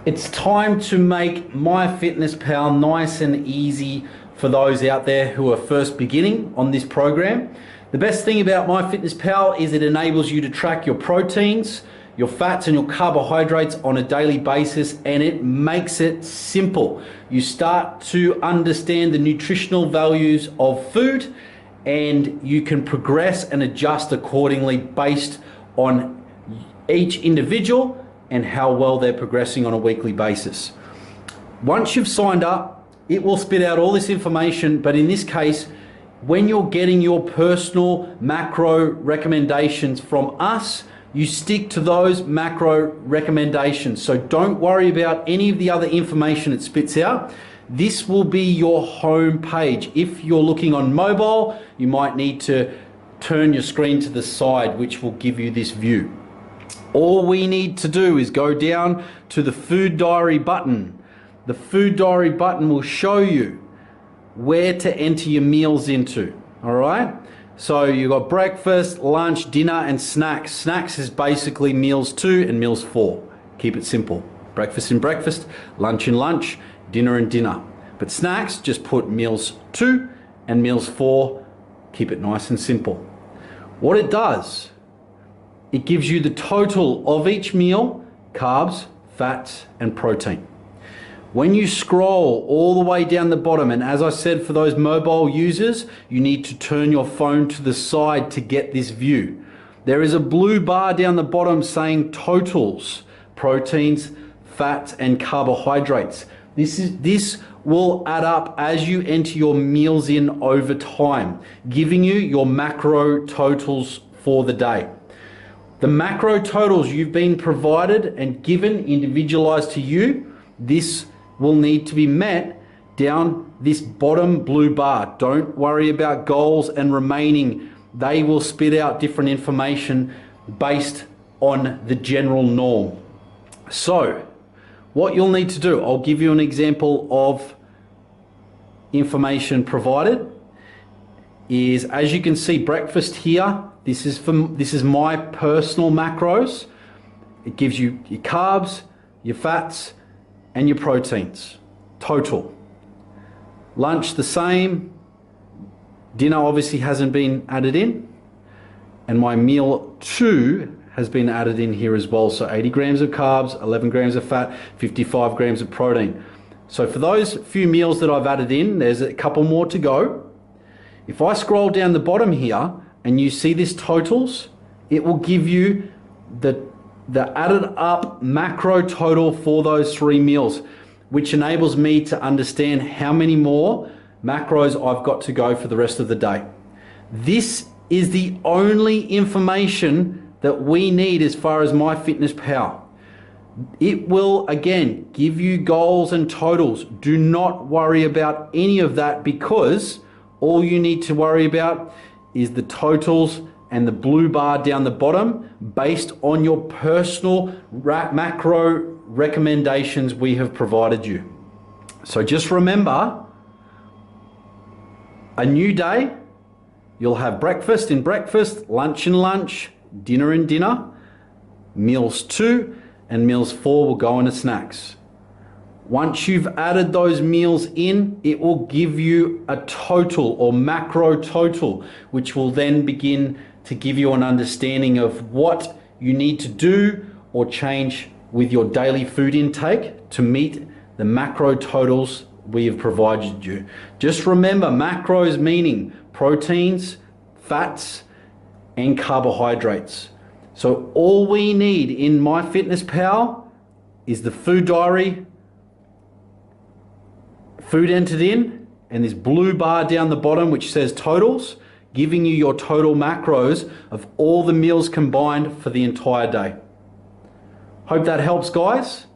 It's time to make MyFitnessPal nice and easy for those out there who are first beginning on this program. The best thing about MyFitnessPal is it enables you to track your proteins, your fats and your carbohydrates on a daily basis, and it makes it simple. You start to understand the nutritional values of food and you can progress and adjust accordingly based on each individual and how well they're progressing on a weekly basis. Once you've signed up, it will spit out all this information, but in this case, when you're getting your personal macro recommendations from us, you stick to those macro recommendations. So don't worry about any of the other information it spits out. This will be your home page. If you're looking on mobile, you might need to turn your screen to the side, which will give you this view. All we need to do is go down to the food diary button. The food diary button will show you where to enter your meals into, all right? So you've got breakfast, lunch, dinner, and snacks. Snacks is basically meals 2 and meals 4. Keep it simple. Breakfast and breakfast, lunch and lunch, dinner and dinner. But snacks, just put meals 2 and meals 4. Keep it nice and simple. What it does, it gives you the total of each meal, carbs, fats, and protein. When you scroll all the way down the bottom, and as I said, for those mobile users, you need to turn your phone to the side to get this view. There is a blue bar down the bottom saying totals, proteins, fats, and carbohydrates. This will add up as you enter your meals in over time, giving you your macro totals for the day. The macro totals you've been provided and given individualized to you, this will need to be met down this bottom blue bar. Don't worry about goals and remaining. They will spit out different information based on the general norm. So what you'll need to do, I'll give you an example of information provided, is as you can see, breakfast here, this is my personal macros. It gives you your carbs, your fats, and your proteins, total. Lunch the same. Dinner obviously hasn't been added in. And my meal 2 has been added in here as well. So 80 grams of carbs, 11 grams of fat, 55 grams of protein. So for those few meals that I've added in, there's a couple more to go. If I scroll down the bottom here and you see this totals, it will give you the added up macro total for those 3 meals, which enables me to understand how many more macros I've got to go for the rest of the day. This is the only information that we need as far as MyFitnessPal. It will, again, give you goals and totals. Do not worry about any of that, because all you need to worry about is the totals and the blue bar down the bottom based on your personal macro recommendations we have provided you. So just remember, a new day, you'll have breakfast in breakfast, lunch in lunch, dinner in dinner, meals 2 and meals 4 will go into snacks. Once you've added those meals in, it will give you a total or macro total, which will then begin to give you an understanding of what you need to do or change with your daily food intake to meet the macro totals we have provided you. Just remember, macros meaning proteins, fats, and carbohydrates. So all we need in MyFitnessPal is the food diary, food entered in, and this blue bar down the bottom which says totals, giving you your total macros of all the meals combined for the entire day. Hope that helps, guys.